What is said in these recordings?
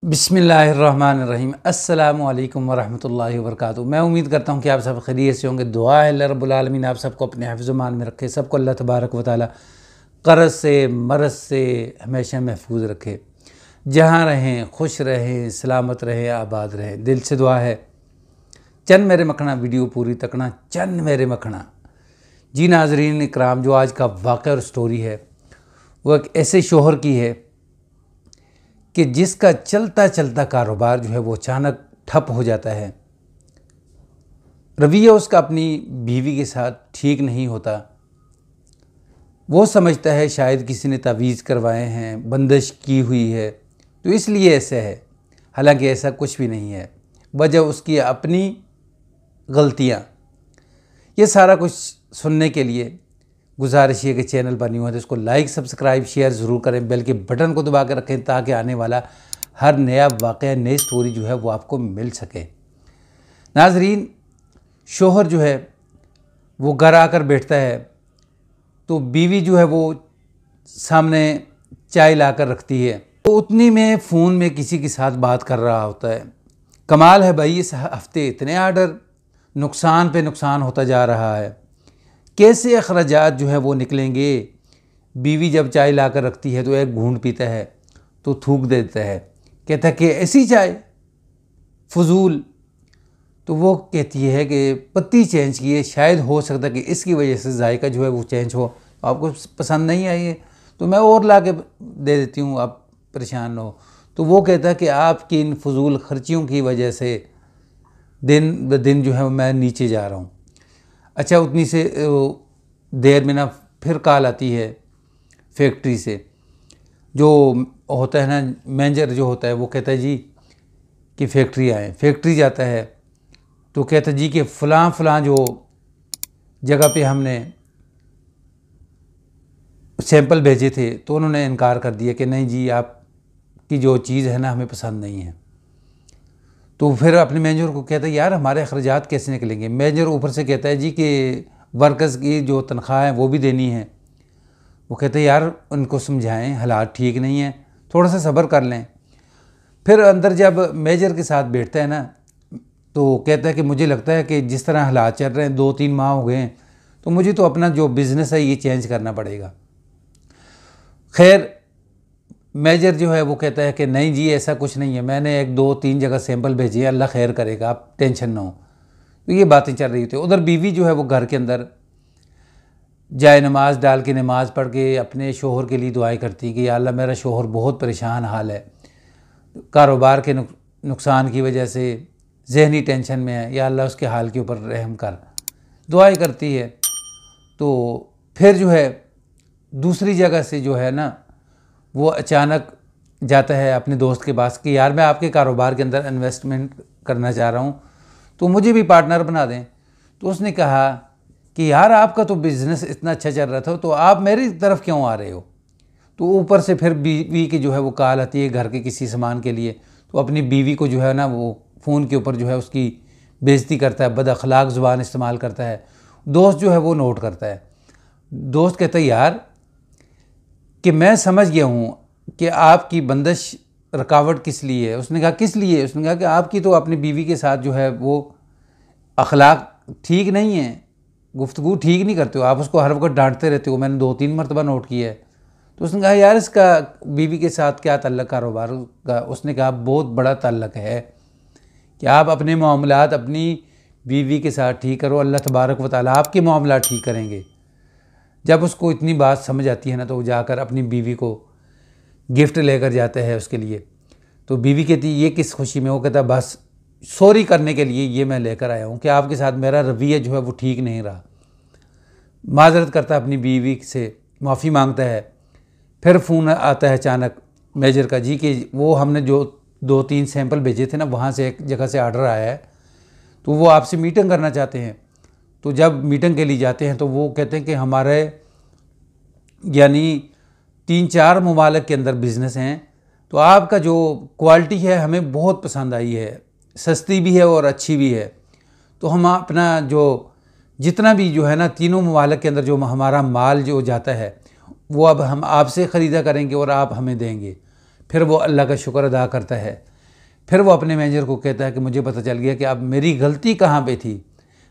बिस्मिल्लाहिर्रहमानिर्रहीम। अस्सलामु अलैकुम वरहमतुल्लाहि वबरकातुहू। मैं उम्मीद करता हूँ कि आप सब खैरियत से होंगे। दुआ है अल्लाह रब्बुल आलमीन आप सबको अपने हिफ्ज़-ओ-मान में रखे, सबको अल्लाह तबारक व तआला क़र्ज़ से मरज़ से हमेशा महफूज रखे। जहाँ रहें खुश रहें, सलामत रहें, आबाद रहें। दिल से दुआ है चंद मेरे मखना वीडियो पूरी तकना, चंद मेरे मखना। जी नाज़रीन इकराम, जो आज का वाक़या और स्टोरी है वो एक ऐसे शोहर की है कि जिसका चलता चलता कारोबार जो है वो अचानक ठप हो जाता है। रवैया उसका अपनी बीवी के साथ ठीक नहीं होता। वो समझता है शायद किसी ने तावीज़ करवाए हैं, बंदिश की हुई है, तो इसलिए ऐसे है। हालांकि ऐसा कुछ भी नहीं है, वजह उसकी अपनी गलतियाँ। ये सारा कुछ सुनने के लिए गुजारिश है कि चैनल पर न्यू है तो इसको लाइक सब्सक्राइब शेयर ज़रूर करें, बेल के बटन को दबा कर रखें ताकि आने वाला हर नया वाक़या नई स्टोरी जो है वो आपको मिल सके। नाज़रीन, शोहर जो है वो घर आकर बैठता है तो बीवी जो है वो सामने चाय ला कर रखती है, तो उतनी में फ़ोन में किसी के साथ बात कर रहा होता है। कमाल है भाई, इस हफ्ते इतने आर्डर, नुकसान पे नुकसान होता जा रहा है, कैसे अखराजात जो है वो निकलेंगे। बीवी जब चाय ला कर रखती है तो एक घूंट पीता है तो थूक देता है, कहता है कि ऐसी चाय फजूल। तो वो कहती है कि पत्ती चेंज की है, शायद हो सकता है कि इसकी वजह से जायका जो है वो चेंज हो, आपको पसंद नहीं आई है तो मैं और ला के दे देती हूँ, आप परेशान ना हो। तो वो कहता है कि आपकी इन फजूल खर्चियों की वजह से दिन ब दिन जो है मैं नीचे जा रहा हूँ। अच्छा, उतनी से देर में ना फिर कॉल आती है फैक्ट्री से। जो होता है ना मैनेजर जो होता है वो कहता है जी कि फैक्ट्री आए। फैक्ट्री जाता है तो कहता है जी कि फ़लाँ फ़लाँ जो जगह पे हमने सैंपल भेजे थे तो उन्होंने इनकार कर दिया कि नहीं जी आपकी जो चीज़ है ना हमें पसंद नहीं है। तो फिर अपने मैनेजर को कहता है यार हमारे अखराजात कैसे निकलेंगे। मैनेजर ऊपर से कहता है जी कि वर्कर्स की जो तनख्वाह है वो भी देनी है। वो कहते हैं यार उनको समझाएं, हालात ठीक नहीं है, थोड़ा सा सब्र कर लें। फिर अंदर जब मैनेजर के साथ बैठता है ना तो कहता है कि मुझे लगता है कि जिस तरह हालात चल रहे हैं, 2-3 माह हो गए हैं, तो मुझे तो अपना जो बिज़नेस है ये चेंज करना पड़ेगा। खैर मैनेजर जो है वो कहता है कि नहीं जी ऐसा कुछ नहीं है, मैंने 1-2-3 जगह सैंपल भेजे हैं, अल्लाह खैर करेगा, आप टेंशन ना हो। तो ये बातें चल रही थी। उधर बीवी जो है वो घर के अंदर जाए नमाज डाल के नमाज़ पढ़ के अपने शोहर के लिए दुआएं करती कि या अल्लाह मेरा शोहर बहुत परेशान हाल है, कारोबार के नुकसान की वजह से जहनी टेंशन में है, या अल्लाह उसके हाल के ऊपर रहम कर, दुआएं करती है। तो फिर जो है दूसरी जगह से जो है ना वो अचानक जाता है अपने दोस्त के पास कि यार मैं आपके कारोबार के अंदर इन्वेस्टमेंट करना चाह रहा हूँ तो मुझे भी पार्टनर बना दें। तो उसने कहा कि यार आपका तो बिज़नेस इतना अच्छा चल रहा था तो आप मेरी तरफ क्यों आ रहे हो। तो ऊपर से फिर बीवी की जो है वो कॉल आती है घर के किसी सामान के लिए। तो अपनी बीवी को जो है ना वो फ़ोन के ऊपर जो है उसकी बेइज्जती करता है, बद अखलाक ज़ुबान इस्तेमाल करता है। दोस्त जो है वो नोट करता है। दोस्त कहता है यार कि मैं समझ गया हूँ कि आपकी बंदिश रुकावट किस लिए है। उसने कहा किस लिए। उसने कहा कि आपकी तो अपनी बीवी के साथ जो है वो अखलाक ठीक नहीं है, गुफ्तगू ठीक नहीं करते हो, आप उसको हर वक्त डांटते रहते हो, मैंने 2-3 मरतबा नोट किया है। तो उसने कहा यार इसका बीवी के साथ क्या ताल्लुक़ कारोबार का। उसने कहा बहुत बड़ा ताल्लुक़ है कि आप अपने मामलात अपनी बीवी के साथ ठीक करो, अल्लाह तबारक व तआला आपके मामलात ठीक करेंगे। जब उसको इतनी बात समझ आती है ना तो वो जाकर अपनी बीवी को गिफ्ट लेकर जाता है उसके लिए। तो बीवी कहती है ये किस खुशी में। वो कहता है बस सॉरी करने के लिए ये मैं लेकर आया हूँ कि आपके साथ मेरा रवैया जो है वो ठीक नहीं रहा। माजरत करता है अपनी बीवी से, माफ़ी मांगता है। फिर फ़ोन आता है अचानक मैनेजर का जी कि वो हमने जो 2-3 सैंपल भेजे थे ना वहाँ से एक जगह से आर्डर आया है तो वो आपसे मीटिंग करना चाहते हैं। तो जब मीटिंग के लिए जाते हैं तो वो कहते हैं कि हमारे यानी 3-4 ममालिक के अंदर बिज़नेस हैं, तो आपका जो क्वालिटी है हमें बहुत पसंद आई है, सस्ती भी है और अच्छी भी है। तो हम अपना जो जितना भी जो है ना तीनों ममालिक के अंदर जो हमारा माल जो जाता है वो अब हम आपसे ख़रीदा करेंगे और आप हमें देंगे। फिर वो अल्लाह का शुक्र अदा करता है फिर वो अपने मैनेजर को कहता है कि मुझे पता चल गया कि अब मेरी गलती कहाँ पे थी।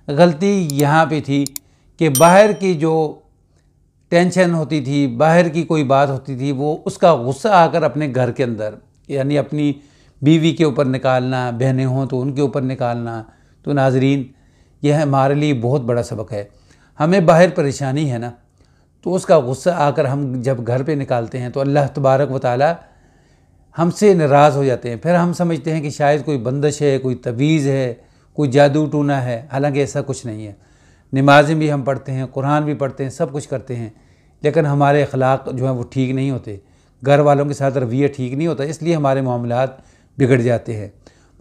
गलती यहाँ पे थी कि बाहर की जो टेंशन होती थी, बाहर की कोई बात होती थी, वो उसका गुस्सा आकर अपने घर के अंदर यानी अपनी बीवी के ऊपर निकालना, बहनें हों तो उनके ऊपर निकालना। तो नाजरीन, यह हमारे लिए बहुत बड़ा सबक है। हमें बाहर परेशानी है ना, तो उसका गुस्सा आकर हम जब घर पे निकालते हैं तो अल्लाह तबारक व तआला हमसे नाराज़ हो जाते हैं। फिर हम समझते हैं कि शायद कोई बंदिश है, कोई तवीज़ है, कोई जादू टूना है। हालांकि ऐसा कुछ नहीं है। नमाज़ें भी हम पढ़ते हैं, कुरान भी पढ़ते हैं, सब कुछ करते हैं, लेकिन हमारे अखलाक जो हैं वो ठीक नहीं होते, घर वालों के साथ रवैया ठीक नहीं होता, इसलिए हमारे मामलात बिगड़ जाते हैं।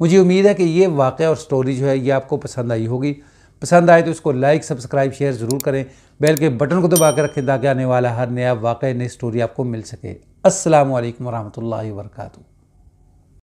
मुझे उम्मीद है कि ये वाक़या और स्टोरी जो है ये आपको पसंद आई होगी। पसंद आए तो इसको लाइक, सब्सक्राइब, शेयर ज़रूर करें। बेल के बटन को दबा कर रखें ताकि आने वाला हर नया वाक़या, नई स्टोरी आपको मिल सके। अस्सलामु अलैकुम वरहमतुल्लाहि वबरकातुहू।